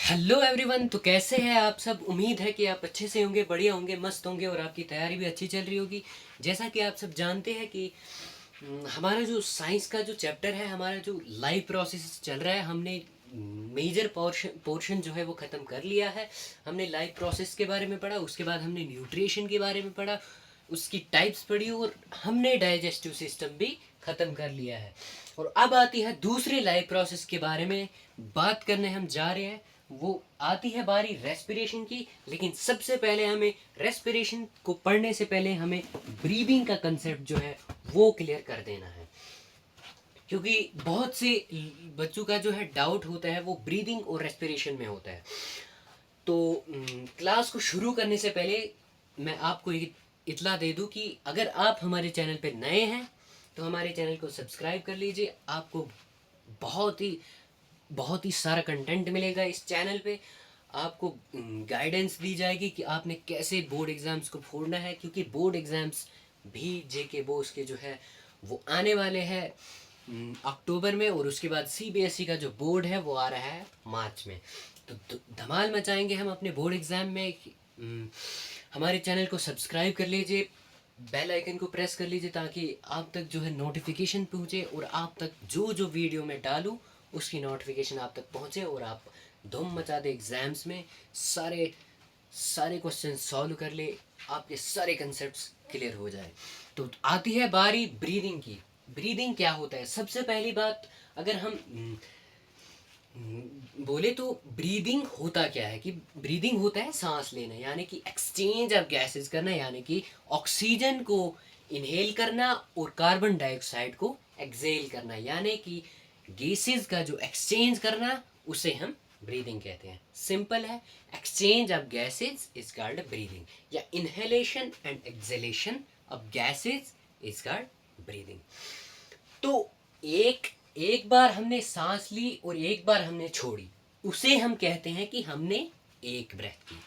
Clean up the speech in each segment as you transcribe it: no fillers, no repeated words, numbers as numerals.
Hello everyone. तो कैसे हैं आप सब? उम्मीद है कि आप अच्छे से होंगे, बढ़िया होंगे, मस्त होंगे और आपकी तैयारी भी अच्छी चल रही होगी। जैसा कि आप सब जानते हैं कि हमारा जो साइंस का जो चैप्टर है, हमारा जो लाइफ प्रोसेस चल रहा है, हमने मेजर पोर्शन जो है वो ख़त्म कर लिया है। हमने लाइफ प्रोसेस के बारे में पढ़ा, उसके बाद हमने न्यूट्रिशन के बारे में पढ़ा, उसकी टाइप्स पढ़ी और हमने डाइजेस्टिव सिस्टम भी ख़त्म कर लिया है। और अब आती है दूसरी लाइफ प्रोसेस के बारे में बात करने हम जा रहे हैं। वो आती है बारी रेस्पिरेशन की। लेकिन सबसे पहले हमें रेस्पिरेशन को पढ़ने से पहले हमें ब्रीदिंग का कंसेप्ट जो है वो क्लियर कर देना है, क्योंकि बहुत से बच्चों का जो है डाउट होता है वो ब्रीदिंग और रेस्पिरेशन में होता है। तो क्लास को शुरू करने से पहले मैं आपको एक इतला दे दूं कि अगर आप हमारे चैनल पे नए हैं तो हमारे चैनल को सब्सक्राइब कर लीजिए। आपको बहुत ही बहुत ही सारा कंटेंट मिलेगा इस चैनल पे। आपको गाइडेंस दी जाएगी कि आपने कैसे बोर्ड एग्ज़ाम्स को फोड़ना है, क्योंकि बोर्ड एग्ज़ाम्स भी जेके बोस के जो है वो आने वाले हैं अक्टूबर में, और उसके बाद सीबीएसई का जो बोर्ड है वो आ रहा है मार्च में। तो धमाल मचाएंगे हम अपने बोर्ड एग्ज़ाम में। हमारे चैनल को सब्सक्राइब कर लीजिए, बेल आइकन को प्रेस कर लीजिए ताकि आप तक जो है नोटिफिकेशन पहुँचे और आप तक जो जो वीडियो मैं डालूँ उसकी नोटिफिकेशन आप तक पहुँचे और आप धूम मचा दे एग्ज़ाम्स में। सारे सारे क्वेश्चन सॉल्व कर ले, आपके सारे कंसेप्ट्स क्लियर हो जाए। तो आती है बारी ब्रीदिंग की। ब्रीदिंग क्या होता है? सबसे पहली बात, अगर हम बोले तो ब्रीदिंग होता क्या है, कि ब्रीदिंग होता है सांस लेना, यानी कि एक्सचेंज ऑफ गैसेस करना, यानी कि ऑक्सीजन को इनहेल करना और कार्बन डाइऑक्साइड को एक्सहेल करना, यानी कि गैसेस का जो एक्सचेंज करना उसे हम ब्रीदिंग कहते हैं। सिंपल है, exchange of gases is called breathing, या inhalation and exhalation of gases is called breathing. तो एक एक बार हमने सांस ली और एक बार हमने छोड़ी, उसे हम कहते हैं कि हमने एक ब्रेथ की।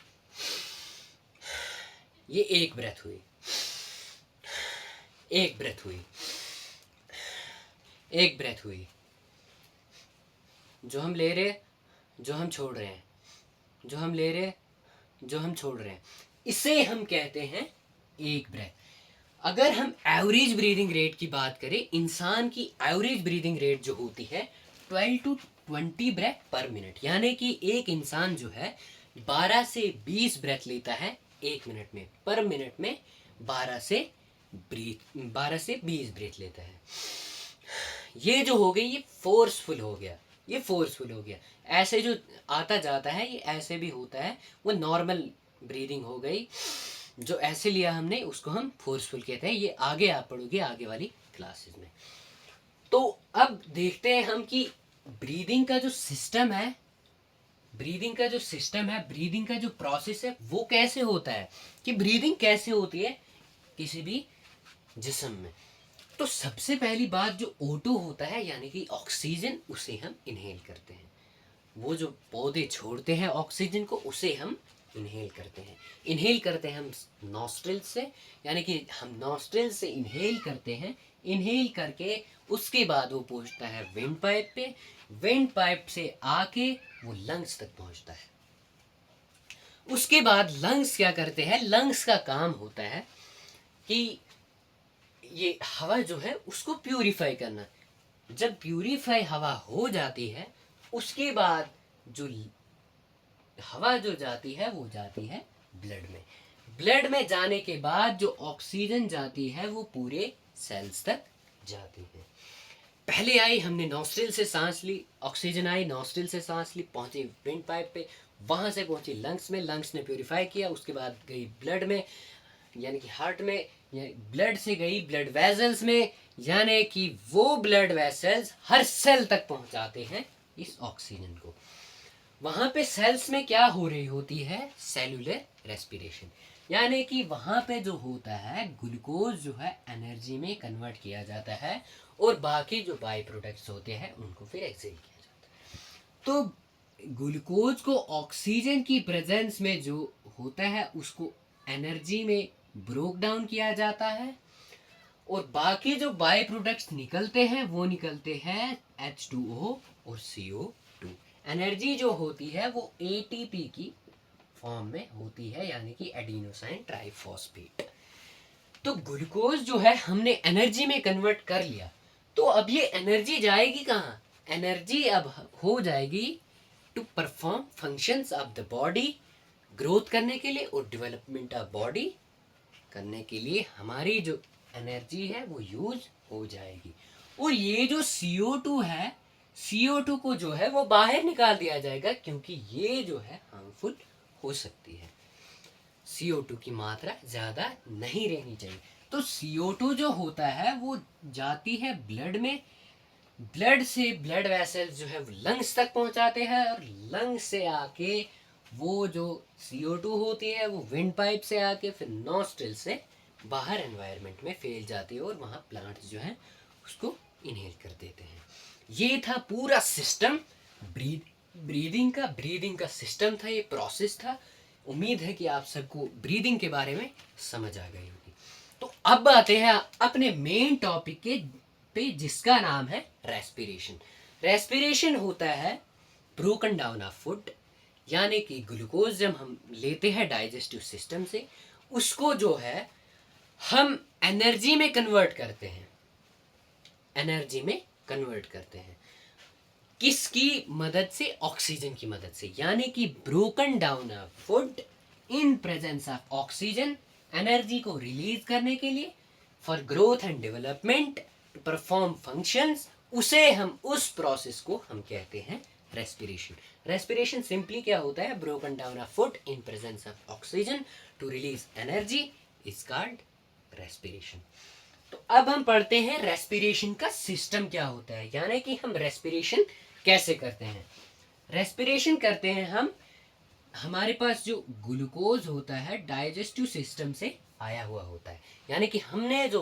ये एक ब्रेथ हुई, एक ब्रेथ हुई, एक ब्रेथ हुई। जो हम ले रहे, जो हम छोड़ रहे हैं, जो हम ले रहे, जो हम छोड़ रहे हैं, इसे हम कहते हैं एक ब्रेथ। अगर हम एवरेज ब्रीदिंग रेट की बात करें, इंसान की एवरेज ब्रीदिंग रेट जो होती है 12 टू 20 ब्रेथ पर मिनट, यानी कि एक इंसान जो है 12 से 20 ब्रेथ लेता है एक मिनट में। पर मिनट में 12 से 20 ब्रेथ लेता है। ये जो हो गई, ये फोर्सफुल हो गया, ये फोर्सफुल हो गया। ऐसे जो आता जाता है ये ऐसे भी होता है, वो नॉर्मल ब्रीदिंग हो गई। जो ऐसे लिया हमने उसको हम फोर्सफुल कहते हैं। ये आगे आप पढ़ोगे आगे वाली क्लासेस में। तो अब देखते हैं हम कि ब्रीदिंग का जो सिस्टम है, ब्रीदिंग का जो सिस्टम है, ब्रीदिंग का जो प्रोसेस है वो कैसे होता है, कि ब्रीदिंग कैसे होती है किसी भी जिस्म में। तो सबसे पहली बात, जो O2 होता है यानी कि ऑक्सीजन, उसे हम इनहेल करते हैं। वो जो पौधे छोड़ते हैं ऑक्सीजन को, उसे हम इनहेल करते हैं। इनहेल करते हैं हम नॉस्ट्रिल से, यानी कि हम नॉस्ट्रिल से इनहेल करते हैं। इनहेल करके उसके बाद वो पहुंचता है विंड पाइप पे, विंड पाइप से आके वो लंग्स तक पहुंचता है। उसके बाद लंग्स क्या करते हैं? लंग्स का काम होता है कि ये हवा जो है उसको प्यूरिफाई करना। जब प्यूरिफाई हवा हो जाती है, उसके बाद जो हवा जो जाती है वो जाती है ब्लड में। ब्लड में जाने के बाद जो ऑक्सीजन जाती है वो पूरे सेल्स तक जाती है। पहले आई, हमने नॉस्ट्रिल से सांस ली, ऑक्सीजन आई, नॉस्ट्रिल से सांस ली, पहुंची विंड पाइप पे, वहां से पहुंची लंग्स में, लंग्स ने प्यूरिफाई किया, उसके बाद गई ब्लड में यानी कि हार्ट में, ब्लड से गई ब्लड वेसल्स में, यानी कि वो ब्लड वेसल्स हर सेल तक पहुंचाते हैं इस ऑक्सीजन को। वहां पे सेल्स में क्या हो रही होती है? सेलुलर रेस्पिरेशन, यानी कि वहां पे जो होता है ग्लूकोज जो है एनर्जी में कन्वर्ट किया जाता है और बाकी जो बाई प्रोडक्ट्स होते हैं उनको फिर एक्सहेल किया जाता है। तो ग्लूकोज को ऑक्सीजन की प्रेजेंस में जो होता है उसको एनर्जी में ब्रोक डाउन किया जाता है, और बाकी जो बाई प्रोडक्ट्स निकलते हैं वो निकलते हैं H2O और CO2। एनर्जी जो होती है वो एटीपी की फॉर्म में होती है, यानी कि एडिनोसाइन ट्राइफॉस्फेट। तो ग्लूकोज जो है हमने एनर्जी में कन्वर्ट कर लिया, तो अब ये एनर्जी जाएगी कहाँ? एनर्जी अब हो जाएगी to perform functions of the body, growth करने के लिए और डेवलपमेंट ऑफ बॉडी करने के लिए हमारी जो एनर्जी है वो यूज हो जाएगी। और ये जो CO2 है, CO2 को जो है वो बाहर निकाल दिया जाएगा, क्योंकि ये जो है हार्मफुल हो सकती है। CO2 की मात्रा ज़्यादा नहीं रहनी चाहिए। तो CO2 जो होता है वो जाती है ब्लड में, ब्लड से ब्लड वेसल्स जो है वो लंग्स तक पहुंचाते हैं, और लंग्स से आके वो जो CO2 होती है वो विंड पाइप से आके फिर नॉस्ट्रिल से बाहर एनवायरनमेंट में फैल जाती है, और वहाँ प्लांट्स जो हैं उसको इनहेल कर देते हैं। ये था पूरा सिस्टम ब्रीदिंग का सिस्टम था, ये प्रोसेस था। उम्मीद है कि आप सबको ब्रीदिंग के बारे में समझ आ गई होगी। तो अब आते हैं अपने मेन टॉपिक के पे, जिसका नाम है रेस्पिरेशन। रेस्पिरेशन होता है ब्रोकन डाउन ऑफ फूड, यानी कि ग्लूकोज जब हम लेते हैं डाइजेस्टिव सिस्टम से, उसको जो है हम एनर्जी में कन्वर्ट करते हैं। एनर्जी में कन्वर्ट करते हैं किसकी मदद से? ऑक्सीजन की मदद से। यानी कि broken down of food in presence of oxygen, energy को रिलीज करने के लिए for growth and development, to perform functions, उसे हम उस प्रोसेस को हम कहते हैं रेस्पिरेशन। रेस्पिरेशन सिंपली क्या होता है? Broken down of food in presence of oxygen to release energy is called respiration. तो अब हम पढ़ते हैं रेस्पिरेशन का सिस्टम क्या होता है, यानी कि हम रेस्पिरेशन कैसे करते हैं। रेस्पिरेशन करते हैं हम, हमारे पास जो ग्लूकोज होता है डाइजेस्टिव सिस्टम से आया हुआ होता है, यानी कि हमने जो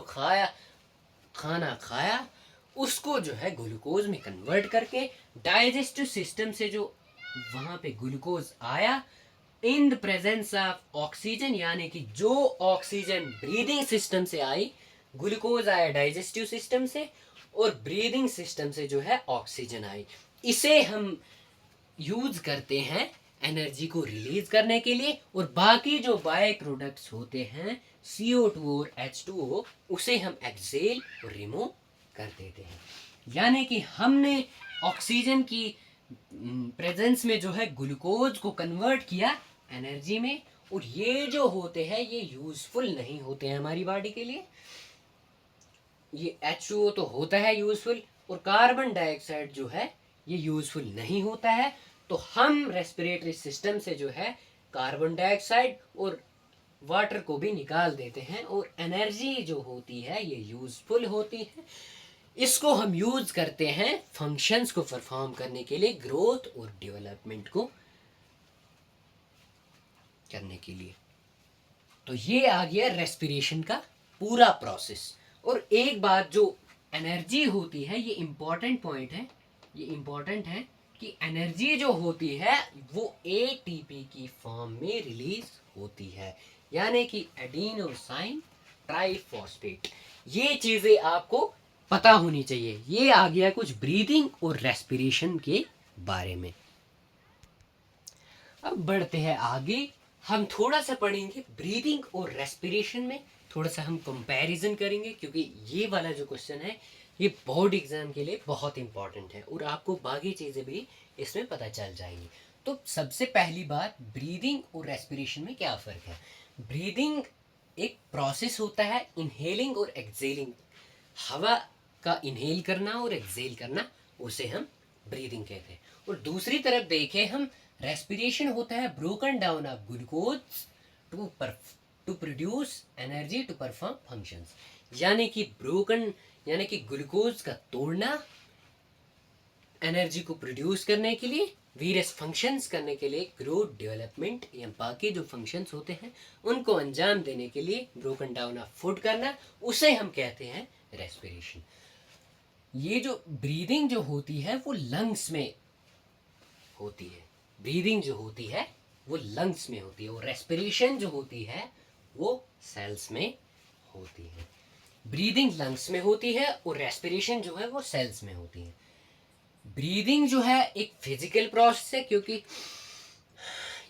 खाना खाया उसको जो है ग्लूकोज में कन्वर्ट करके डाइजेस्टिव सिस्टम से जो वहाँ पे ग्लूकोज आया in the presence of oxygen, यानी कि जो ऑक्सीजन ब्रीदिंग सिस्टम से आई, ग्लूकोज आया डाइजेस्टिव सिस्टम से, और ब्रीदिंग सिस्टम से जो है ऑक्सीजन आई, इसे हम यूज करते हैं एनर्जी को रिलीज करने के लिए। और बाकी जो बाय प्रोडक्ट्स होते हैं CO2 और H2O, उसे हम एक्सेल और रिमूव कर देते हैं। यानी कि हमने ऑक्सीजन की प्रेजेंस में जो है ग्लूकोज को कन्वर्ट किया एनर्जी में, और ये जो होते हैं ये यूजफुल नहीं होते हैं हमारी बॉडी के लिए। ये H2O तो होता है यूजफुल, और कार्बन डाइऑक्साइड जो है ये यूजफुल नहीं होता है। तो हम रेस्पिरेटरी सिस्टम से जो है कार्बन डाइऑक्साइड और वाटर को भी निकाल देते हैं, और एनर्जी जो होती है ये यूजफुल होती है। इसको हम यूज करते हैं फंक्शंस को परफॉर्म करने के लिए, ग्रोथ और डेवलपमेंट को करने के लिए। तो ये आ गया रेस्पिरेशन का पूरा प्रोसेस। और एक बात, जो एनर्जी होती है, ये इम्पोर्टेंट पॉइंट है, ये इम्पोर्टेंट है कि एनर्जी जो होती है वो ATP की फॉर्म में रिलीज होती है, यानी कि एडिनोसाइन ट्राइफॉस्फेट। ये चीज़ें आपको पता होनी चाहिए। ये आ गया कुछ ब्रीदिंग और रेस्पिरेशन के बारे में। अब बढ़ते हैं आगे, हम थोड़ा सा पढ़ेंगे ब्रीदिंग और रेस्पिरेशन में, थोड़ा सा हम कंपैरिजन करेंगे, क्योंकि ये वाला जो क्वेश्चन है ये बोर्ड एग्जाम के लिए बहुत इंपॉर्टेंट है, और आपको बाकी चीज़ें भी इसमें पता चल जाएंगी। तो सबसे पहली बात, ब्रीदिंग और रेस्पिरेशन में क्या फ़र्क है। ब्रीदिंग एक प्रोसेस होता है इनहेलिंग और एक्सेलिंग, हवा का इनहेल करना और एक्सेल करना, उसे हम ब्रीदिंग कहते हैं। और दूसरी तरफ देखें हम, रेस्पिरेशन होता है broken down of glucose to produce energy to perform functions, यानी कि ग्लूकोज का तोड़ना एनर्जी को प्रोड्यूस करने के लिए, वेरियस फंक्शंस करने के लिए, ग्रोथ डेवलपमेंट या बाकी जो फंक्शंस होते हैं उनको अंजाम देने के लिए ब्रोकन डाउन ऑफ फूड करना, उसे हम कहते हैं रेस्पिरेशन। ये जो ब्रीदिंग जो होती है वो लंग्स में होती है, ब्रीदिंग जो होती है वो लंग्स में होती है, और रेस्पिरेशन जो होती है वो सेल्स में होती है। ब्रीदिंग लंग्स में होती है और रेस्पिरेशन जो है वो सेल्स में होती है। ब्रीदिंग जो है एक फिजिकल प्रोसेस है, क्योंकि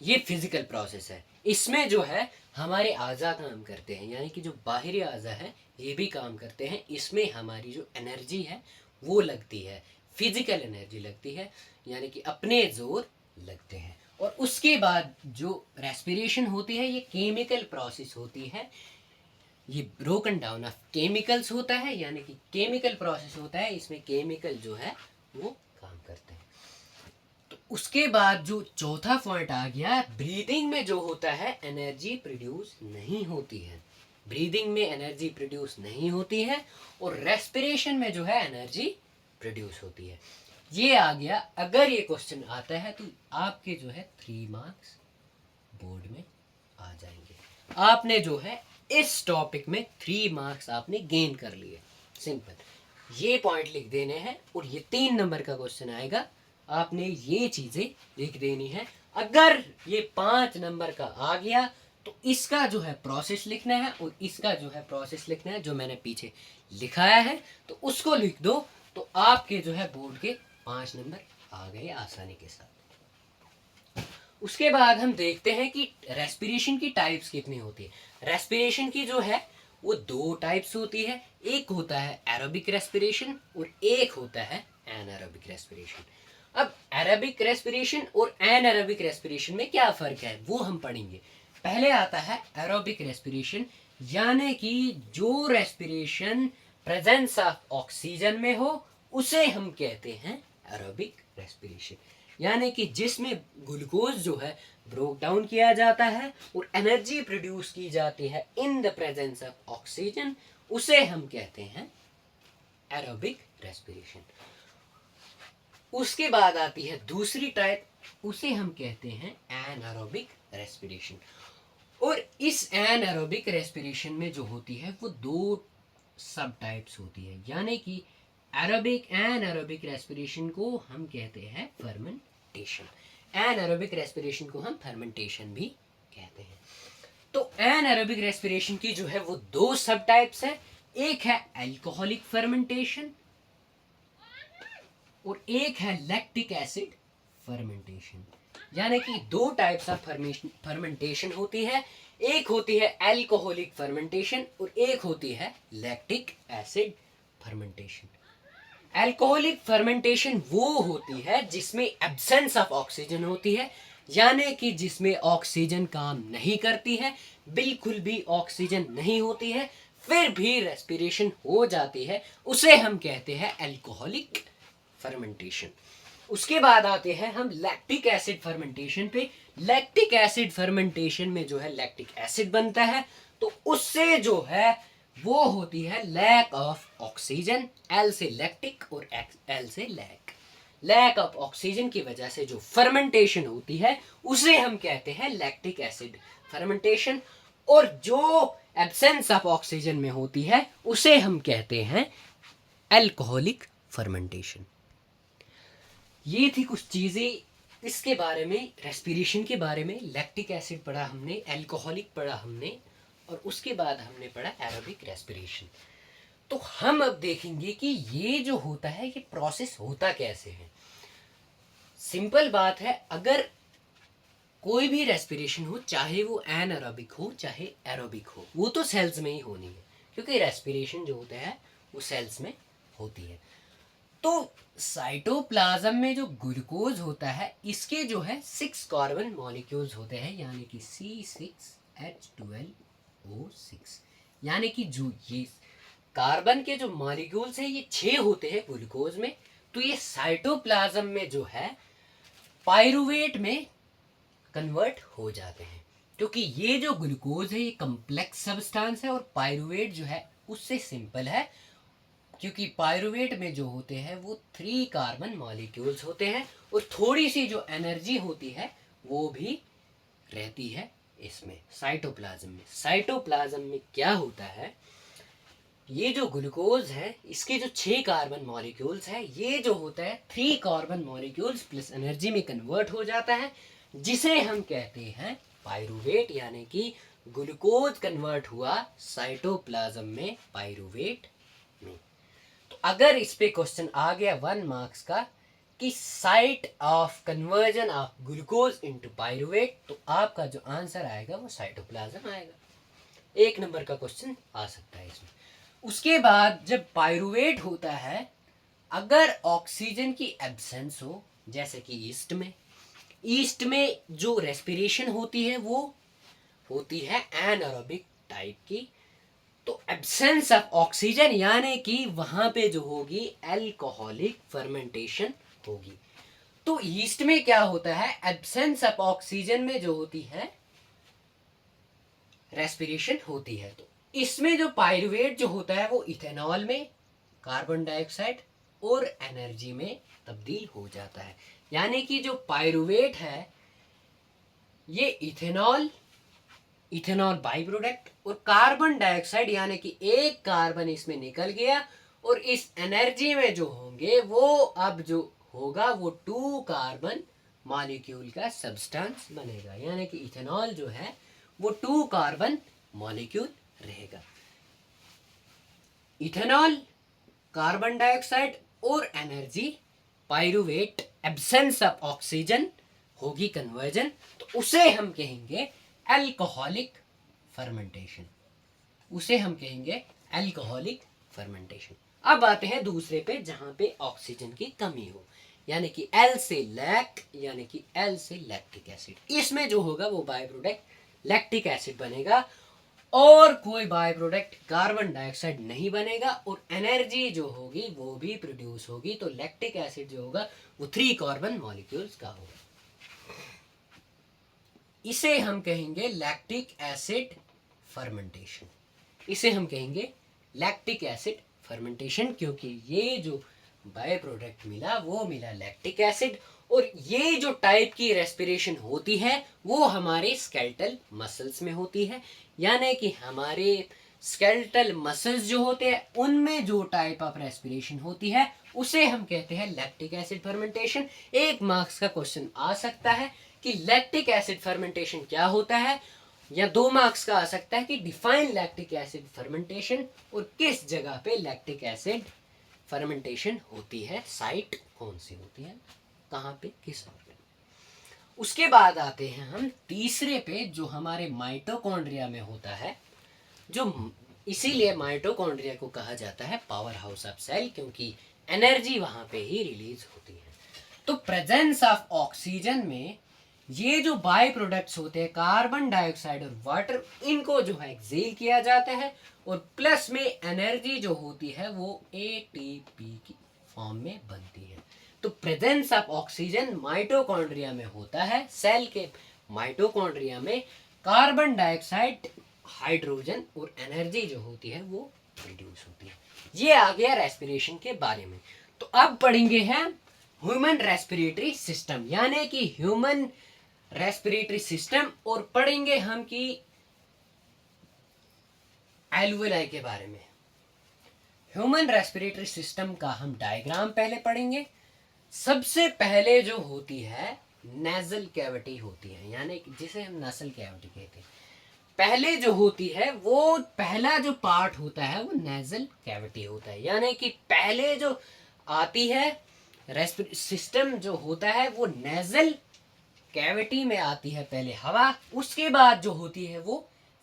ये फिजिकल प्रोसेस है। इसमें जो है हमारे आज़ा काम करते हैं, यानी कि जो बाहरी आज़ा है ये भी काम करते हैं। इसमें हमारी जो एनर्जी है वो लगती है, फिजिकल एनर्जी लगती है, यानी कि अपने जोर लगते हैं। और उसके बाद जो रेस्पिरेशन होती है ये केमिकल प्रोसेस होती है, ये ब्रोकन डाउन ऑफ केमिकल्स होता है, यानी कि केमिकल प्रोसेस होता है। इसमें केमिकल जो है वो काम करते हैं। तो उसके बाद जो चौथा पॉइंट आ गया, ब्रीदिंग में जो होता है एनर्जी प्रोड्यूस नहीं होती है। ब्रीदिंग में एनर्जी प्रोड्यूस नहीं होती है, और रेस्पिरेशन में जो है एनर्जी प्रोड्यूस होती है। ये आ गया। अगर ये क्वेश्चन आता है तो आपके जो है 3 मार्क्स बोर्ड में आ जाएंगे। आपने जो है इस टॉपिक में 3 मार्क्स आपने गेन कर लिए। सिंपल, ये पॉइंट लिख देने हैं, और ये 3 नंबर का क्वेश्चन आएगा, आपने ये चीजें लिख देनी है। अगर ये 5 नंबर का आ गया तो इसका जो है प्रोसेस लिखना है, और इसका जो है प्रोसेस लिखना है जो मैंने पीछे लिखाया है, तो उसको लिख दो। तो आपके जो है बोर्ड के 5 नंबर आ गए आसानी के साथ। उसके बाद हम देखते हैं कि रेस्पिरेशन की टाइप्स कितनी होती है। रेस्पिरेशन की जो है वो 2 टाइप्स होती है। एक होता है एरोबिक रेस्पिरेशन, और एक होता है एनारोबिक रेस्पिरेशन। अब एरोबिक रेस्पिरेशन और एनारोबिक रेस्पिरेशन में क्या फ़र्क है वो हम पढ़ेंगे। पहले आता है एरोबिक रेस्पिरेशन, यानी कि जो रेस्पिरेशन प्रेजेंस ऑफ ऑक्सीजन में हो उसे हम कहते हैं एरोबिक रेस्पिरेशन, यानी कि जिसमें ग्लूकोज जो है ब्रोक डाउन किया जाता है और एनर्जी प्रोड्यूस की जाती है in the presence of oxygen, उसे हम कहते हैं एरोबिक रेस्पिरेशन। उसके बाद आती है दूसरी टाइप, उसे हम कहते हैं एनारोबिक रेस्पिरेशन। और इस एनारोबिक रेस्पिरेशन में जो होती है वो 2 सब टाइप्स होती है, यानी कि एरोबिक एनारोबिक रेस्पिरेशन को हम कहते हैं फर्मेंटेशन। एनारोबिक रेस्पिरेशन को हम फर्मेंटेशन भी कहते हैं। तो एनारोबिक रेस्पिरेशन की जो है वो 2 सब टाइप्स है। एक है अल्कोहलिक फर्मेंटेशन, और एक है लैक्टिक एसिड फर्मेंटेशन। यानी कि 2 टाइप्स ऑफ फर्मेंटेशन होती है। एक होती है अल्कोहलिक फर्मेंटेशन, और एक होती है lactic acid fermentation. Alcoholic fermentation वो होती है जिसमें एब्सेंस ऑफ ऑक्सीजन होती है, यानी कि जिसमें ऑक्सीजन काम नहीं करती है, बिल्कुल भी ऑक्सीजन नहीं होती है, फिर भी रेस्पिरेशन हो जाती है, उसे हम कहते हैं अल्कोहलिक फर्मेंटेशन। उसके बाद आते हैं हम लैक्टिक एसिड फर्मेंटेशन पे। लैक्टिक एसिड फर्मेंटेशन में जो है लैक्टिक एसिड बनता है, तो उससे जो है वो होती है लैक ऑफ ऑक्सीजन। एल से लैक्टिक और एल से लैक। लैक ऑफ ऑक्सीजन की वजह से जो फर्मेंटेशन होती है उसे हम कहते हैं लैक्टिक एसिड फर्मेंटेशन, और जो एब्सेंस ऑफ ऑक्सीजन में होती है उसे हम कहते हैं अल्कोहलिक फर्मेंटेशन। ये थी कुछ चीज़ें इसके बारे में, रेस्पिरेशन के बारे में। लैक्टिक एसिड पढ़ा हमने, अल्कोहलिक पढ़ा हमने, और उसके बाद हमने पढ़ा एरोबिक रेस्पिरेशन। तो हम अब देखेंगे कि ये जो होता है ये प्रोसेस होता कैसे है। सिंपल बात है, अगर कोई भी रेस्पिरेशन हो, चाहे वो एनारोबिक हो चाहे एरोबिक हो, वो तो सेल्स में ही होनी है, क्योंकि रेस्पिरेशन जो होता है वो सेल्स में होती है। तो साइटोप्लाज्म में जो ग्लूकोज होता है इसके जो है 6 कार्बन मॉलिक्यूल्स होते हैं, यानी कि C6H12O6। यानी कि जो ये कार्बन के जो मॉलिक्यूल्स हैं ये 6 होते हैं ग्लूकोज में। तो ये साइटोप्लाज्म में जो है पाइरूवेट में कन्वर्ट हो जाते हैं, क्योंकि ये जो ग्लूकोज है ये कम्प्लेक्स सब्सटेंस है, और पाइरूवेट जो है उससे सिंपल है, क्योंकि पाइरूवेट में जो होते हैं वो 3 कार्बन मॉलिक्यूल्स होते हैं, और थोड़ी सी जो एनर्जी होती है वो भी रहती है इसमें साइटोप्लाज्म में। साइटोप्लाज्म में क्या होता है, ये जो ग्लूकोज है इसके जो 6 कार्बन मॉलिक्यूल्स है, ये जो होता है 3 कार्बन मॉलिक्यूल्स प्लस एनर्जी में कन्वर्ट हो जाता है, जिसे हम कहते हैं पाइरूवेट, यानी कि ग्लूकोज कन्वर्ट हुआ साइटोप्लाज्म में पाइरूवेट में। तो अगर इस पे क्वेश्चन आ गया 1 मार्क्स का कि site of conversion of glucose into pyruvate, तो आपका जो आंसर आएगा वो साइटोप्लाज्म आएगा। 1 नंबर का क्वेश्चन आ सकता है इसमें। उसके बाद जब पायरुवेट होता है, अगर ऑक्सीजन की एब्सेंस हो, जैसे कि ईस्ट में जो रेस्पिरेशन होती है वो होती है एनारोबिक टाइप की, तो एब्सेंस ऑफ ऑक्सीजन यानी कि वहां पे जो होगी एल्कोहलिक फर्मेंटेशन होगी। तो ईस्ट में क्या होता है, एब्सेंस ऑफ ऑक्सीजन में जो होती है रेस्पिरेशन होती है। तो इसमें जो पायरुवेट जो होता है वो इथेनॉल में कार्बन डाइऑक्साइड और एनर्जी में तब्दील हो जाता है। यानी कि जो पायरुवेट है ये इथेनॉल बाई प्रोडक्ट और कार्बन डाइऑक्साइड यानी कि एक कार्बन इसमें निकल गया, और इस एनर्जी में जो होंगे वो अब जो होगा वो 2 कार्बन मॉलिक्यूल का सब्सटेंस बनेगा। यानी कि इथेनॉल जो है वो 2 कार्बन मॉलिक्यूल रहेगा। इथेनॉल, कार्बन डाइऑक्साइड और energy, pyruvate, absence of oxygen होगी कन्वर्जन, तो उसे हम कहेंगे अल्कोहलिक फर्मेंटेशन। उसे हम कहेंगे अल्कोहलिक फर्मेंटेशन। अब आते हैं दूसरे पे जहां पे ऑक्सीजन की कमी हो, यानी कि एल से लैक, यानी कि एल से लैक्टिक एसिड। इसमें जो होगा वो बाय प्रोडक्ट लैक्टिक एसिड बनेगा और कोई बाय प्रोडक्ट कार्बन डाइऑक्साइड नहीं बनेगा, और एनर्जी जो होगी वो भी प्रोड्यूस होगी। तो लैक्टिक एसिड जो होगा वो 3 कार्बन मॉलिक्यूल्स का होगा। इसे हम कहेंगे लैक्टिक एसिड फर्मेंटेशन। इसे हम कहेंगे लैक्टिक एसिड फर्मेंटेशन, क्योंकि ये जो बाय प्रोडक्ट मिला वो मिला लैक्टिक एसिड, और ये जो टाइप की रेस्पिरेशन होती है वो हमारे स्केलेटल मसल्स में होती है। यानी कि हमारे स्केलेटल मसल्स जो होते हैं उनमें जो टाइप ऑफ रेस्पिरेशन होती है उसे हम कहते हैं लैक्टिक एसिड फर्मेंटेशन। 1 मार्क्स का क्वेश्चन आ सकता है कि लैक्टिक एसिड फर्मेंटेशन क्या होता है, या 2 मार्क्स का आ सकता है कि डिफाइन लैक्टिक एसिड फर्मेंटेशन, और किस जगह पे लैक्टिक एसिड फर्मेंटेशन होती है, साइट कौन सी होती है, कहाँ पे, किस वक्त पे। उसके बाद आते हैं हम तीसरे पे जो हमारे माइटोकॉन्ड्रिया में होता है, जो इसीलिए माइटोकॉन्ड्रिया को कहा जाता है पावर हाउस ऑफ सेल, क्योंकि एनर्जी वहां पे ही रिलीज होती है। तो प्रेजेंस ऑफ ऑक्सीजन में ये जो बाय प्रोडक्ट्स होते हैं कार्बन डाइऑक्साइड और वाटर, इनको जो है एक्सेल किया जाता है, और प्लस में एनर्जी जो होती है वो एटीपी की फॉर्म में बनती है। तो प्रेजेंस ऑफ ऑक्सीजन माइटोकॉन्ड्रिया में होता है। सेल के माइटोकॉन्ड्रिया में कार्बन डाइऑक्साइड, हाइड्रोजन और एनर्जी जो होती है वो प्रोड्यूस होती है। ये आ गया रेस्पिरेशन के बारे में। तो अब पढ़ेंगे हम ह्यूमन रेस्पिरेटरी सिस्टम, यानी कि ह्यूमन रेस्पिरेटरी सिस्टम, और पढ़ेंगे हम कि एल्वुलाई के बारे में। ह्यूमन रेस्पिरेटरी सिस्टम का हम डायग्राम पहले पढ़ेंगे। सबसे पहले जो होती है नेजल कैविटी होती है, यानी जिसे हम नसल कैविटी कहते हैं। पहले जो होती है वो पहला जो पार्ट होता है वो नेजल कैविटी होता है, यानी कि पहले जो आती है रेस्पिरेटरी सिस्टम जो होता है वो नेजल कैविटी में आती है पहले हवा, उसके बाद जो होती है वो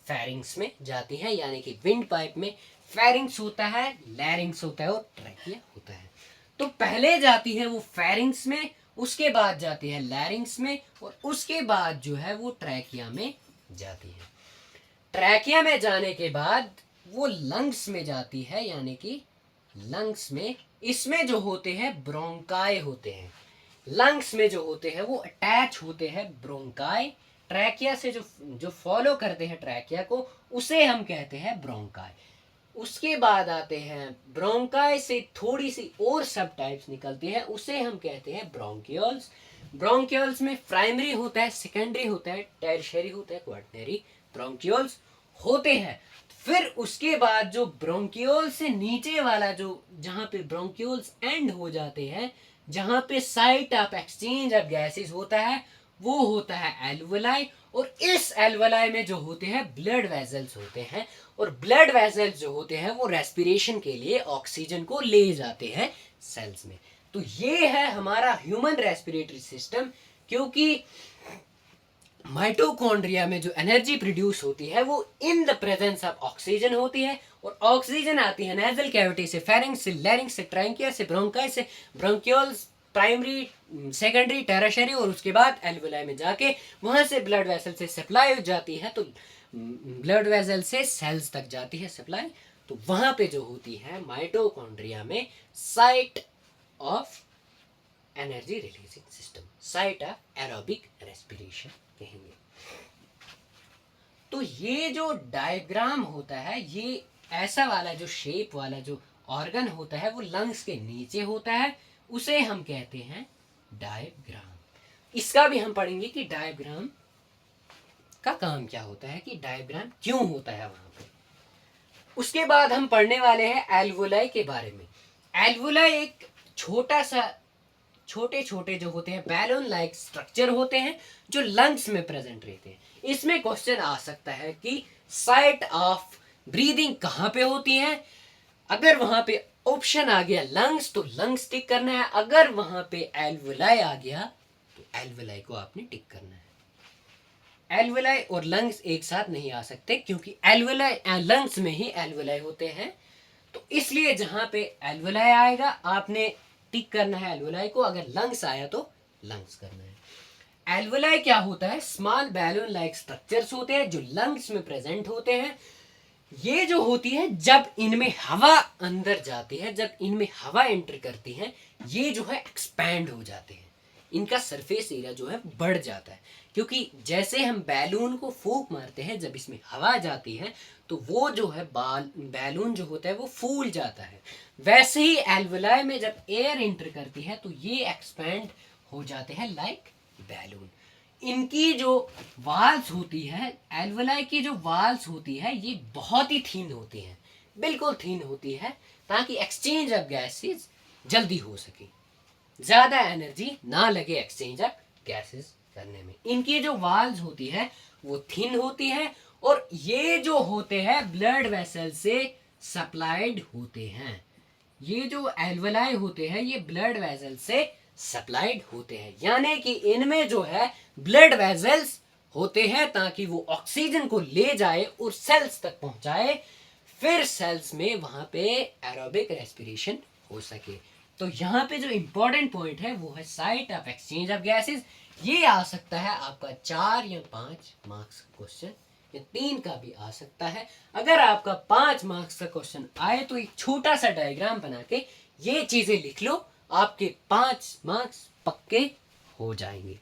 फेरिंग्स में जाती है, यानी कि विंड पाइप में फेरिंग्स होता है, लैरिंग्स होता है और ट्रैकिया होता है। तो पहले जाती है वो फेरिंग्स में, उसके बाद जाती है लैरिंग्स में, और उसके बाद जो है वो ट्रैकिया में जाती है। ट्रैकिया में जाने के बाद वो लंग्स में जाती है, यानी कि लंग्स में, इसमें जो होते हैं ब्रोंकाई होते हैं। लंग्स में जो होते हैं वो अटैच होते हैं ब्रोंकाई, ट्रैकिया से जो फॉलो करते हैं ट्रैकिया को उसे हम कहते हैं ब्रोंकाई। उसके बाद आते हैं ब्रोंकाई से थोड़ी सी और सब टाइप्स निकलती है, उसे हम कहते हैं ब्रोंकियोल्स। ब्रोंकियोल्स में प्राइमरी होता है, सेकेंडरी होता है, टर्शियरी होता है, क्वाटरनरी ब्रोंकियोल्स होते हैं। फिर उसके बाद जो ब्रोंकियोल से नीचे वाला जो जहाँ पे ब्रोंकियोल्स एंड हो जाते हैं, जहाँ पे site of exchange of gases होता है, वो होता है एल्वुलाई। और इस एल्वुलाई में जो होते हैं ब्लड वेजल्स होते हैं, और ब्लड वेजल्स जो होते हैं वो रेस्पिरेशन के लिए ऑक्सीजन को ले जाते हैं सेल्स में। तो ये है हमारा ह्यूमन रेस्पिरेटरी सिस्टम, क्योंकि माइटोकॉन्ड्रिया में जो एनर्जी प्रोड्यूस होती है वो in the presence of oxygen होती है, और ऑक्सीजन आती है नेजल कैविटी से, फेरिंक्स से, लैरिंक्स से, ट्रैंकिया से, ब्रोंकाई से, ब्रोंकियोल्स, प्राइमरी, सेकेंडरी, टेराशरी, और उसके बाद एल्वुलाई में जाके वहां से ब्लड वेसल से सप्लाई हो जाती है। तो ब्लड वेसल से सेल्स तक जाती है सप्लाई। तो वहां पे जो होती है माइटोकॉन्ड्रिया में site of energy releasing system, site of aerobic respiration कहेंगे। तो ये जो डायग्राम होता है, ये ऐसा वाला जो शेप वाला जो ऑर्गन होता है वो लंग्स के नीचे होता है, उसे हम कहते हैं डायग्राम। इसका भी हम पढ़ेंगे कि डायग्राम का काम क्या होता है, कि डायग्राम क्यों होता है वहां पे। उसके बाद हम पढ़ने वाले हैं एल्वुलाई के बारे में। एल्वुलाई एक छोटे छोटे जो होते हैं बैलून लाइक स्ट्रक्चर होते हैं जो लंग्स में प्रेजेंट रहते हैं। इसमें क्वेश्चन आ सकता है कि साइट ऑफ ब्रीदिंग कहाँ पे होती है। अगर वहां पे ऑप्शन आ गया लंग्स तो लंग्स टिक करना है, अगर वहां पे एल्वुलाई आ गया तो एल्वुलाई को आपने टिक करना है। एल्वुलाई और लंग्स एक साथ नहीं आ सकते, क्योंकि एल्वुलाई लंग्स में ही एल्वुलाई होते हैं। तो इसलिए जहां पे एल्वुलाई आएगा आपने टिक करना है एल्वुलाई को, अगर लंग्स आया तो लंग्स करना है। एल्वुलाई क्या होता है, स्मॉल बैलून लाइक स्ट्रक्चर्स होते हैं जो लंग्स में प्रेजेंट होते हैं। ये जो होती है जब इनमें हवा अंदर जाती है, जब इनमें हवा एंटर करती है, ये जो है एक्सपैंड हो जाते हैं, इनका सरफेस एरिया जो है बढ़ जाता है। क्योंकि जैसे हम बैलून को फूंक मारते हैं, जब इसमें हवा जाती है तो वो जो है बैलून जो होता है वो फूल जाता है। वैसे ही एल्वुलाई में जब एयर एंटर करती है तो ये एक्सपैंड हो जाते हैं लाइक बैलून। इनकी जो वाल्स होती है, एल्वुलाई की जो वाल्स होती है, ये बहुत ही थीन होती हैं, बिल्कुल थीन होती है, ताकि एक्सचेंज ऑफ गैसेस जल्दी हो सके, ज्यादा एनर्जी ना लगे एक्सचेंज ऑफ गैसेस करने में। इनकी जो वाल्स होती है वो थिन होती है, और ये जो होते हैं ब्लड वेसल से सप्लाइड होते हैं। ये जो एल्वुलाई होते हैं ये ब्लड वेसल से सप्लाइड होते हैं, यानी कि इनमें जो है ब्लड वेसल्स होते हैं ताकि वो ऑक्सीजन को ले जाए और सेल्स तक पहुंचाए, फिर सेल्स में वहां पे एरोबिक रेस्पिरेशन हो सके। तो यहाँ पे जो इंपॉर्टेंट पॉइंट है वो है site of exchange of gases. ये आ सकता है आपका 4 या 5 मार्क्स का क्वेश्चन, या 3 का भी आ सकता है। अगर आपका 5 मार्क्स का क्वेश्चन आए तो एक छोटा सा डायग्राम बना के ये चीजें लिख लो, आपके 5 मार्क्स पक्के हो जाएंगे।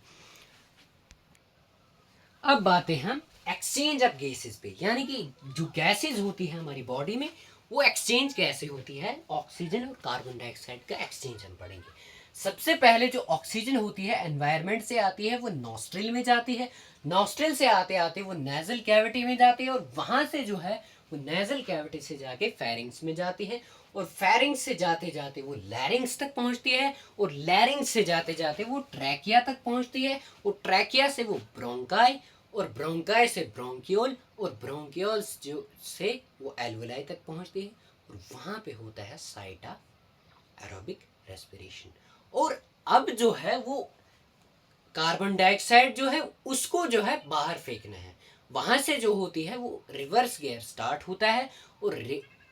अब बातें हम एक्सचेंज ऑफ गैसेस पे, यानी कि जो गैसेस होती है हमारी बॉडी में वो एक्सचेंज कैसे होती है, ऑक्सीजन और कार्बन डाइऑक्साइड का एक्सचेंज हम पढ़ेंगे। सबसे पहले जो ऑक्सीजन होती है एनवायरनमेंट से आती है, वो नॉस्ट्रिल में जाती है, नॉस्ट्रिल से आते आते वो नेजल कैविटी में जाती है, और वहां से जो है वो नेजल कैविटी से जाके फेरिंग्स में जाती है, और फेरिंग्स से जाते जाते वो लैरिंग्स तक पहुंचती है, और लैरिंग्स से जाते जाते वो ट्रैकिया तक पहुंचती है, और ट्रैकिया से वो ब्रोंकाई, और ब्रोंकाई से ब्रोंकियोल, और ब्रोंकियोल्स जो से वो एल्वुलाई तक पहुंचती है, और वहां पे होता है साइट ऑफ एरोबिक रेस्पिरेशन। और अब जो है वो कार्बन डाइऑक्साइड जो है उसको जो है बाहर फेंकना है, वहां से जो होती है वो रिवर्स गियर स्टार्ट होता है, और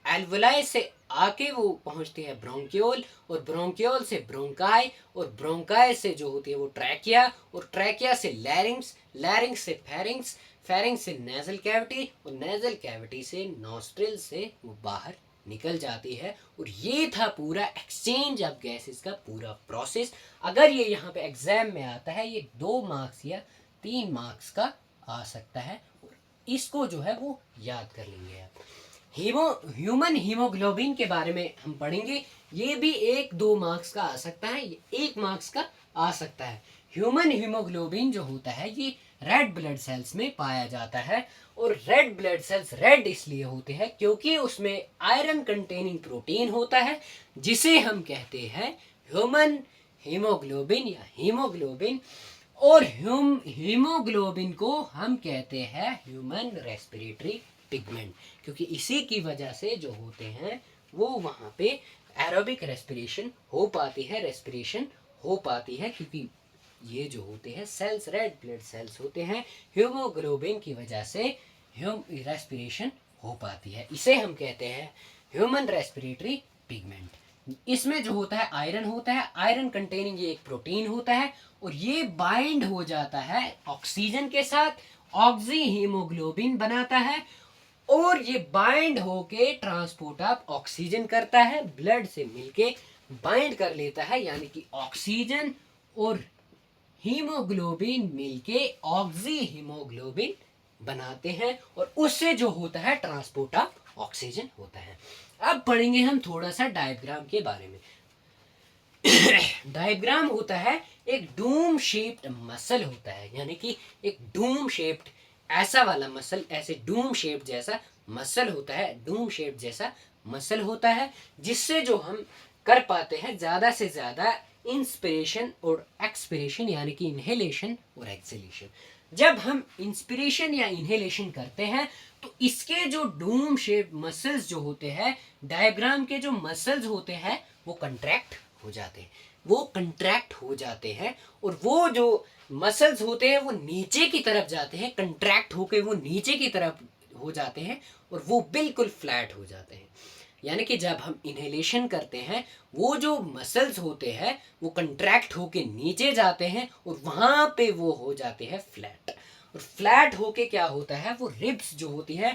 एल्वुलाई से आके वो पहुंचती है ब्रोंकियोल, और ब्रोंकियोल से ब्रोंकाई, और ब्रोंकाई से जो होती है वो ट्रैकिया, और ट्रैकिया से लैरिंग्स, लैरिंग्स से फेरिंग्स, फेरिंग्स से नेजल कैविटी, और नेजल कैविटी से नॉस्ट्रिल से वो बाहर निकल जाती है। और ये था पूरा एक्सचेंज ऑफ गैसेस का पूरा प्रोसेस। अगर ये यहाँ पे एग्जाम में आता है, ये 2 मार्क्स या 3 मार्क्स का आ सकता है, और इसको जो है वो याद कर लेंगे आप। ह्यूमन हीमोग्लोबिन के बारे में हम पढ़ेंगे, ये भी 1-2 मार्क्स का आ सकता है, ये 1 मार्क्स का आ सकता है। ह्यूमन हीमोग्लोबिन जो होता है ये रेड ब्लड सेल्स में पाया जाता है, और रेड ब्लड सेल्स रेड इसलिए होते हैं क्योंकि उसमें आयरन कंटेनिंग प्रोटीन होता है, जिसे हम कहते हैं ह्यूमन हीमोग्लोबिन या हीमोग्लोबिन। और हीमोग्लोबिन को हम कहते हैं ह्यूमन रेस्पिरेटरी पिगमेंट, क्योंकि इसी की वजह से जो होते हैं वो वहाँ पे एरोबिक रेस्पिरेशन हो पाती है, रेस्पिरेशन हो पाती है, क्योंकि ये जो होते हैं सेल्स, रेड ब्लड सेल्स होते हैं, हीमोग्लोबिन की वजह से रेस्पिरेशन हो पाती है। इसे हम कहते हैं ह्यूमन रेस्पिरेटरी पिगमेंट। इसमें जो होता है आयरन होता है, आयरन कंटेनिंग ये एक प्रोटीन होता है, और ये बाइंड हो जाता है ऑक्सीजन के साथ, ऑक्सी हीमोग्लोबिन बनाता है, और ये बाइंड होके ट्रांसपोर्ट ऑफ ऑक्सीजन करता है, ब्लड से मिलके बाइंड कर लेता है, यानी कि ऑक्सीजन और हीमोग्लोबिन मिलके ऑक्सी हीमोग्लोबिन बनाते हैं, और उससे जो होता है ट्रांसपोर्ट ऑफ ऑक्सीजन होता है। अब पढ़ेंगे हम थोड़ा सा डायग्राम के बारे में। डायग्राम होता है एक डूम शेप्ड मसल होता है, यानी कि एक डूम शेप्ड ऐसा वाला मसल, ऐसे डूम शेप जैसा मसल होता है, डूम शेप जैसा मसल होता है, जिससे जो हम कर पाते हैं ज़्यादा से ज़्यादा इंस्पिरेशन और एक्सपिरेशन, यानी कि इनहेलेशन और एक्सहेलेशन। जब हम इंस्पिरेशन या इनहेलेशन करते हैं तो इसके जो डूम शेप मसल्स जो होते हैं, डायग्राम के जो मसल्स होते हैं वो कंट्रैक्ट हो जाते हैं, वो कंट्रैक्ट हो जाते हैं, और वो जो मसल्स होते हैं वो नीचे की तरफ जाते हैं, कंट्रैक्ट होके वो नीचे की तरफ हो जाते हैं, और वो बिल्कुल फ्लैट हो जाते हैं। यानी कि जब हम इनहेलेशन करते हैं वो जो मसल्स होते हैं वो कंट्रैक्ट होके नीचे जाते हैं, और वहाँ पे वो हो जाते हैं फ्लैट। और फ्लैट होके क्या होता है, वो रिब्स जो होती है,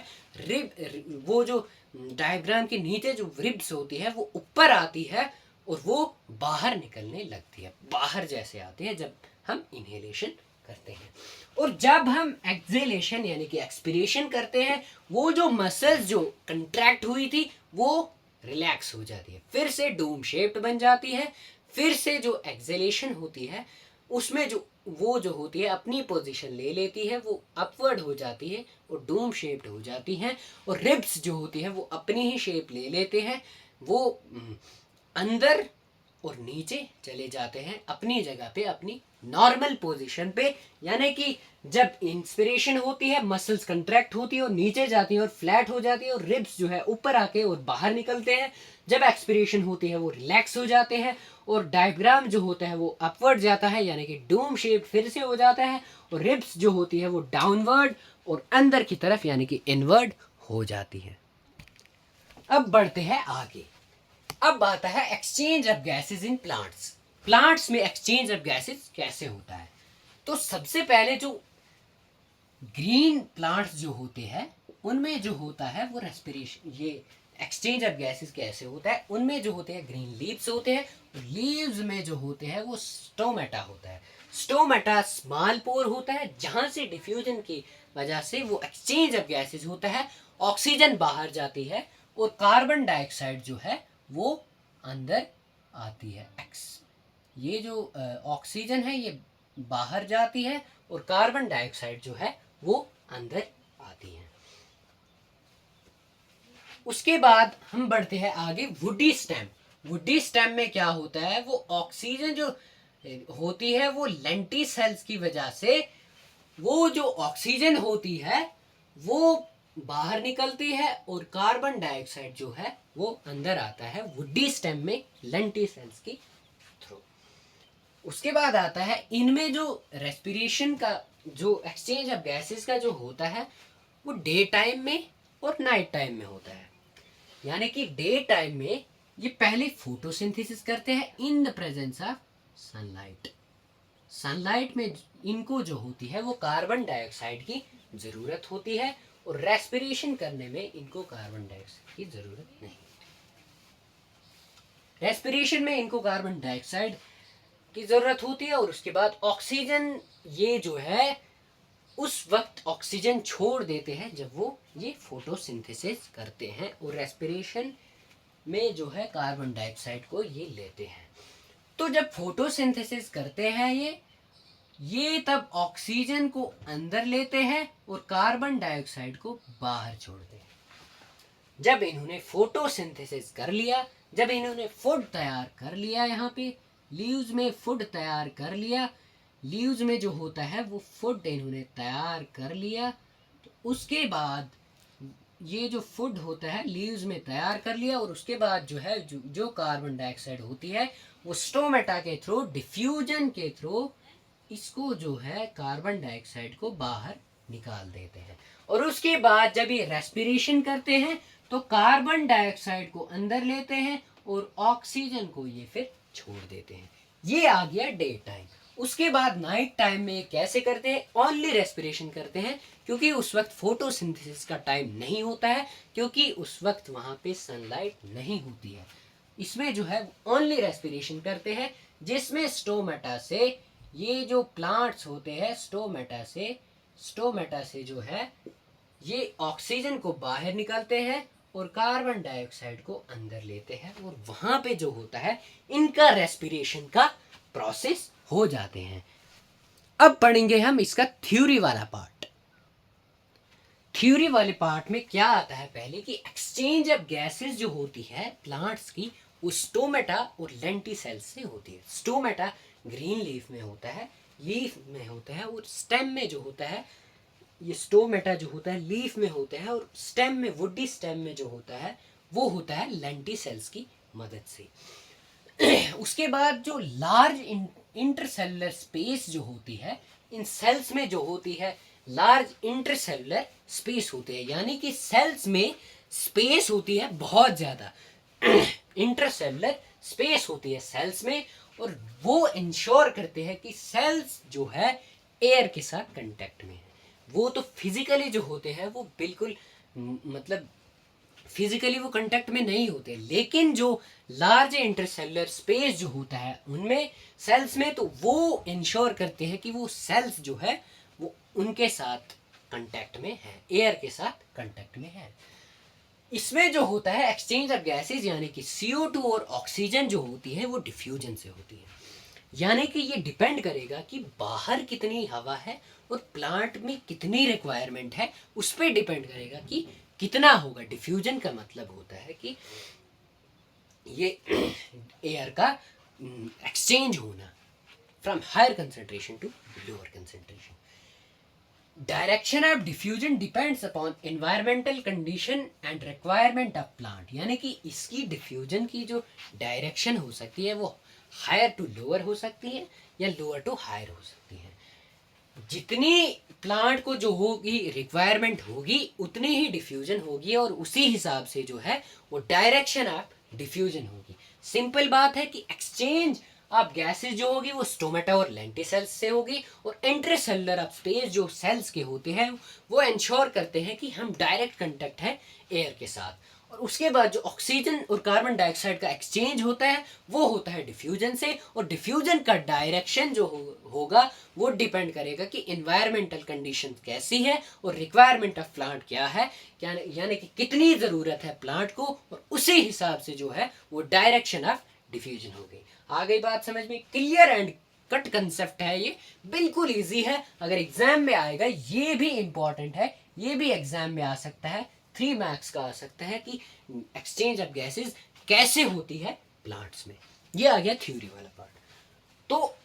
वो जो डायग्राम के नीचे जो रिब्स होती है वो ऊपर आती है, और वो बाहर निकलने लगती है, बाहर जैसे आती है जब हम इनहेलेशन करते हैं। और जब हम एक्सहेलेशन यानी कि एक्सपिरेशन करते हैं, वो जो मसल्स जो कंट्रैक्ट हुई थी वो रिलैक्स हो जाती है, फिर से डूम शेप्ड बन जाती है, फिर से जो एक्सहेलेशन होती है उसमें जो वो जो होती है अपनी पोजीशन ले लेती है, वो अपवर्ड हो जाती है और डूम शेप्ड हो जाती हैं, और रिब्स जो होती है वो अपनी ही शेप ले लेते हैं, वो अंदर और नीचे चले जाते हैं अपनी जगह पे, अपनी नॉर्मल पोजीशन पे। यानी कि जब इंस्पिरेशन होती है मसल्स कंट्रैक्ट होती है और नीचे जाती है और फ्लैट हो जाती है, और रिब्स जो है ऊपर आके और बाहर निकलते हैं। जब एक्सपिरेशन होती है वो रिलैक्स हो जाते हैं, और डायग्राम जो होता है वो अपवर्ड जाता है, यानी कि डूम शेप फिर से हो जाता है, और रिब्स जो होती है वो डाउनवर्ड और अंदर की तरफ यानी कि इनवर्ड हो जाती है। अब बढ़ते हैं आगे। अब आता है exchange of gases in plants. Plants में एक्सचेंज ऑफ गैसेस कैसे होता है? तो सबसे पहले जो ग्रीन प्लांट्स जो होते हैं उनमें जो होता है वो रेस्पिरेशन, ये एक्सचेंज ऑफ गैसेस कैसे होता है, उनमें जो होते हैं ग्रीन लीव्स होते हैं, लीव्स में जो होते हैं वो स्टोमेटा होता है। स्टोमेटा स्मॉल पोर होता है, जहां से डिफ्यूजन की वजह से वो एक्सचेंज ऑफ गैसेस होता है, ऑक्सीजन बाहर जाती है और कार्बन डाइऑक्साइड जो है वो अंदर आती है। ये जो ऑक्सीजन है ये बाहर जाती है और कार्बन डाइऑक्साइड जो है वो अंदर आती है। उसके बाद हम बढ़ते हैं आगे वुडी स्टेम। वुडी स्टेम में क्या होता है, वो ऑक्सीजन जो होती है वो लेंटी सेल्स की वजह से वो जो ऑक्सीजन होती है वो बाहर निकलती है और कार्बन डाइऑक्साइड जो है वो अंदर आता है वुडी स्टेम में लेंटी सेल्स की थ्रू। उसके बाद आता है इनमें जो रेस्पिरेशन का जो एक्सचेंज ऑफ गैसेस का जो होता है वो डे टाइम में और नाइट टाइम में होता है। यानी कि डे टाइम में ये पहले फोटोसिंथेसिस करते हैं in the presence of sunlight. Sunlight में इनको जो होती है वो कार्बन डाइऑक्साइड की ज़रूरत होती है, और रेस्पिरेशन करने में इनको कार्बन डाइऑक्साइड की ज़रूरत नहीं। रेस्पिरेशन में इनको कार्बन डाइऑक्साइड की ज़रूरत होती है, और उसके बाद ऑक्सीजन ये जो है उस वक्त ऑक्सीजन छोड़ देते हैं जब वो ये फोटोसिंथेसिस करते हैं, और रेस्पिरेशन में जो है कार्बन डाइऑक्साइड को ये लेते हैं। तो जब फोटोसिंथेसिस करते हैं ये तब ऑक्सीजन को अंदर लेते हैं और कार्बन डाइऑक्साइड को बाहर छोड़ते हैं। जब इन्होंने फोटोसिंथेसिस कर लिया, जब इन्होंने फूड तैयार कर लिया, यहाँ पे लीव्स में फूड तैयार कर लिया, लीव्स में जो होता है वो फूड इन्होंने तैयार कर लिया, तो उसके बाद ये जो फूड होता है लीव्स में तैयार कर लिया, और उसके बाद जो है जो कार्बन डाइऑक्साइड होती है वो स्टोमेटा के थ्रू, डिफ्यूजन के थ्रू इसको जो है कार्बन डाइऑक्साइड को बाहर निकाल देते हैं। और उसके बाद जब ये रेस्पिरेशन करते हैं तो कार्बन डाइऑक्साइड को अंदर लेते हैं और ऑक्सीजन को ये फिर छोड़ देते हैं। ये आ गया डे टाइम। उसके बाद नाइट टाइम में कैसे करते हैं? ओनली रेस्पिरेशन करते हैं, क्योंकि उस वक्त फोटोसिंथेसिस का टाइम नहीं होता है, क्योंकि उस वक्त वहां पे सनलाइट नहीं होती है। इसमें जो है ओनली रेस्पिरेशन करते हैं, जिसमें स्टोमेटा से ये जो प्लांट्स होते हैं स्टोमेटा से जो है ये ऑक्सीजन को बाहर निकालते हैं और कार्बन डाइऑक्साइड को अंदर लेते हैं, और वहां पे जो होता है इनका रेस्पिरेशन का प्रोसेस हो जाते हैं। अब पढ़ेंगे हम इसका थ्योरी वाला पार्ट। थ्योरी वाले पार्ट में क्या आता है पहले कि एक्सचेंज ऑफ गैसेस जो होती है प्लांट्स की, वो स्टोमेटा और लेंटिसेल्स से होती है। स्टोमेटा ग्रीन लीफ में होता है, और स्टेम में जो होता है, ये स्टोमेटा जो होता है लीफ में होता है, और स्टेम में, वुडी स्टेम में जो होता है वो होता है लेंटिसेल्स की मदद से। उसके बाद जो लार्ज इंटरसेलुलर स्पेस जो होती है, इन सेल्स में जो होती है लार्ज इंटरसेलुलर स्पेस होती है, यानी कि सेल्स में स्पेस होती है बहुत ज़्यादा। इंटरसेलुलर स्पेस होती है सेल्स में, और वो इंश्योर करते हैं कि सेल्स जो है एयर के साथ कांटेक्ट में है। वो तो फिजिकली जो होते हैं वो बिल्कुल मतलब फिजिकली वो कांटेक्ट में नहीं होते, लेकिन जो लार्ज इंटरसेलुलर स्पेस जो होता है उनमें सेल्स में, तो वो इंश्योर करते हैं कि वो सेल्स जो है वो उनके साथ कांटेक्ट में है, एयर के साथ कांटेक्ट में है। इसमें जो होता है एक्सचेंज ऑफ गैसेज, यानी कि CO2 और ऑक्सीजन जो होती है वो डिफ्यूजन से होती है। यानी कि ये डिपेंड करेगा कि बाहर कितनी हवा है और प्लांट में कितनी रिक्वायरमेंट है, उस पर डिपेंड करेगा कि कितना होगा। डिफ्यूजन का मतलब होता है कि ये एयर का एक्सचेंज होना from higher concentration to lower concentration. Direction of diffusion depends upon environmental condition and requirement of plant, यानी कि इसकी डिफ्यूजन की जो डायरेक्शन हो सकती है वो हायर टू लोअर हो सकती है या लोअर टू हायर हो सकती है। जितनी प्लांट को जो होगी रिक्वायरमेंट होगी उतनी ही डिफ्यूजन होगी, और उसी हिसाब से जो है वो डायरेक्शन ऑफ डिफ्यूजन होगी। सिंपल बात है कि एक्सचेंज ऑफ गैसेस जो होगी वो स्टोमेटा और लेंटिसेल्स से होगी, और इंटरसेलुलर ऑफ स्पेस जो सेल्स के होते हैं वो इंश्योर करते हैं कि हम डायरेक्ट कांटेक्ट है एयर के साथ। और उसके बाद जो ऑक्सीजन और कार्बन डाइऑक्साइड का एक्सचेंज होता है वो होता है डिफ्यूजन से, और डिफ्यूजन का डायरेक्शन जो होगा वो डिपेंड करेगा कि इन्वायरमेंटल कंडीशन कैसी है और रिक्वायरमेंट ऑफ प्लांट क्या है, यानी कि कितनी ज़रूरत है प्लांट को, और उसी हिसाब से जो है वो डायरेक्शन ऑफ डिफ्यूजन हो गई। आ गई बात समझ में? क्लियर एंड कट कंसेप्ट है ये, बिल्कुल इजी है। अगर एग्जाम में आएगा, ये भी इंपॉर्टेंट है, ये भी एग्जाम में आ सकता है, 3 मार्क्स का आ सकता है कि एक्सचेंज ऑफ गैसेस कैसे होती है प्लांट्स में। ये आ गया थ्योरी वाला पार्ट। तो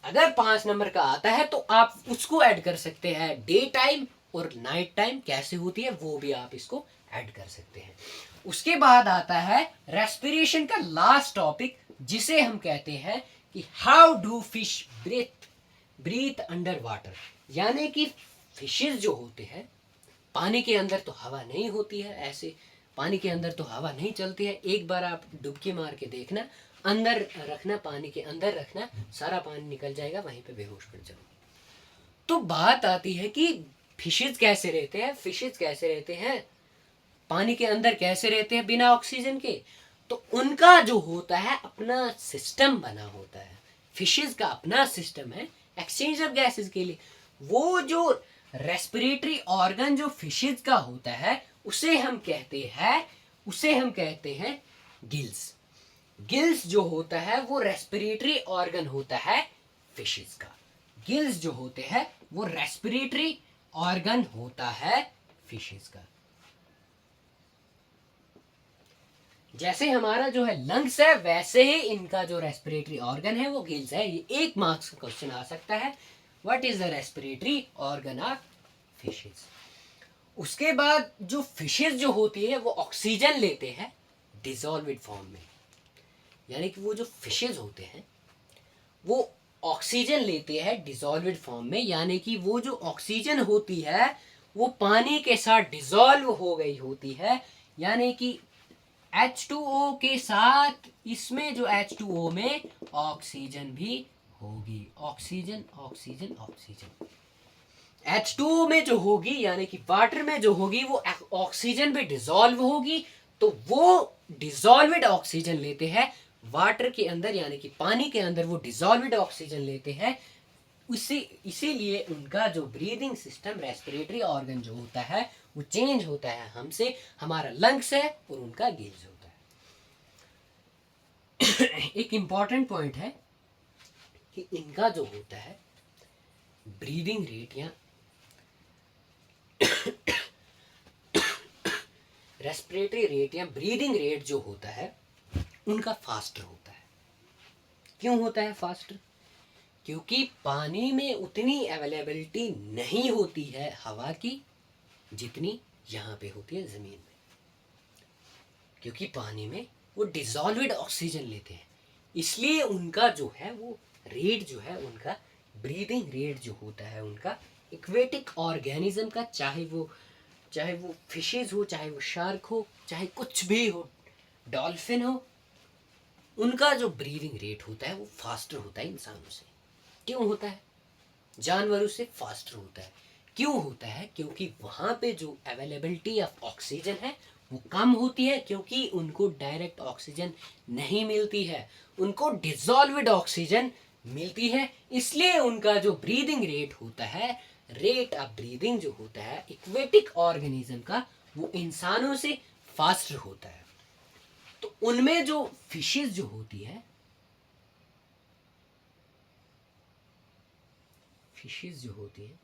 अगर 5 नंबर का आता है तो आप उसको ऐड कर सकते हैं, डे टाइम और नाइट टाइम कैसे होती है वो भी आप इसको ऐड कर सकते हैं। उसके बाद आता है रेस्पिरेशन का लास्ट टॉपिक, जिसे हम कहते हैं कि how do fish breathe under water, यानी कि फिशेस जो होते हैं पानी के अंदर तो हवा नहीं होती है, ऐसे पानी के अंदर तो हवा नहीं चलती है। एक बार आप डुबकी मार के देखना, अंदर रखना, पानी के अंदर रखना, सारा पानी निकल जाएगा, वहीं पे बेहोश पड़ जाओगे। तो बात आती है कि फिशेस कैसे रहते हैं, पानी के अंदर कैसे रहते हैं बिना ऑक्सीजन के। तो उनका जो होता है अपना सिस्टम बना होता है, फिशेस का अपना सिस्टम है एक्सचेंज ऑफ गैसेस के लिए। वो जो रेस्पिरेटरी ऑर्गन जो फिशेस का होता है उसे हम कहते हैं गिल्स। गिल्स जो होता है वो रेस्पिरेटरी ऑर्गन होता है फिशेस का। गिल्स जो होते हैं वो रेस्पिरेटरी ऑर्गन होता है फिशेस का। जैसे हमारा जो है लंग्स है, वैसे ही इनका जो रेस्पिरेटरी ऑर्गन है वो गिल्स है। ये 1 मार्क्स का क्वेश्चन आ सकता है, what is the respiratory organ of fishes. उसके बाद जो फिशेस जो होती है वो ऑक्सीजन लेते हैं डिसॉल्विड फॉर्म में, यानी कि वो जो फिशेस होते हैं वो ऑक्सीजन लेते हैं डिसॉल्विड फॉर्म में, यानी कि वो जो ऑक्सीजन होती है वो पानी के साथ डिसॉल्व हो गई होती है, यानी कि H2O के साथ इसमें जो H2O में ऑक्सीजन भी होगी, ऑक्सीजन ऑक्सीजन ऑक्सीजन। H2O में जो होगी यानी कि वाटर में जो होगी वो ऑक्सीजन भी डिसॉल्व होगी, तो वो डिसॉल्विड ऑक्सीजन लेते हैं वाटर के अंदर, यानी कि पानी के अंदर वो डिसॉल्विड ऑक्सीजन लेते हैं। इसीलिए उनका जो ब्रीदिंग सिस्टम, रेस्पिरेटरी ऑर्गन जो होता है वो चेंज होता है हमसे, हमारा लंग्स है और उनका गिल्स होता है। एक इंपॉर्टेंट पॉइंट है कि इनका जो होता है ब्रीदिंग रेट या रेस्पिरेटरी रेट या ब्रीदिंग रेट जो होता है उनका फास्टर होता है। क्यों होता है फास्टर? क्योंकि पानी में उतनी अवेलेबिलिटी नहीं होती है हवा की जितनी यहाँ पे होती है ज़मीन में, क्योंकि पानी में वो डिसॉल्विड ऑक्सीजन लेते हैं, इसलिए उनका जो है वो रेट जो है, उनका ब्रीदिंग रेट जो होता है उनका एक्वेटिक ऑर्गेनिज्म का, चाहे वो फिशेज हो, चाहे वो शार्क हो, चाहे कुछ भी हो, डॉल्फिन हो, उनका जो ब्रीदिंग रेट होता है वो फास्टर होता है इंसानों से। क्यों होता है? जानवरों से फास्टर होता है। क्यों होता है? क्योंकि वहाँ पे जो अवेलेबिलिटी ऑफ ऑक्सीजन है वो कम होती है, क्योंकि उनको डायरेक्ट ऑक्सीजन नहीं मिलती है, उनको डिसॉल्विड ऑक्सीजन मिलती है। इसलिए उनका जो ब्रीदिंग रेट होता है, रेट ऑफ ब्रीदिंग जो होता है एक्वेटिक ऑर्गेनिज्म का, वो इंसानों से फास्टर होता है। तो उनमें जो फिशेस जो होती है, फिशेस जो होती है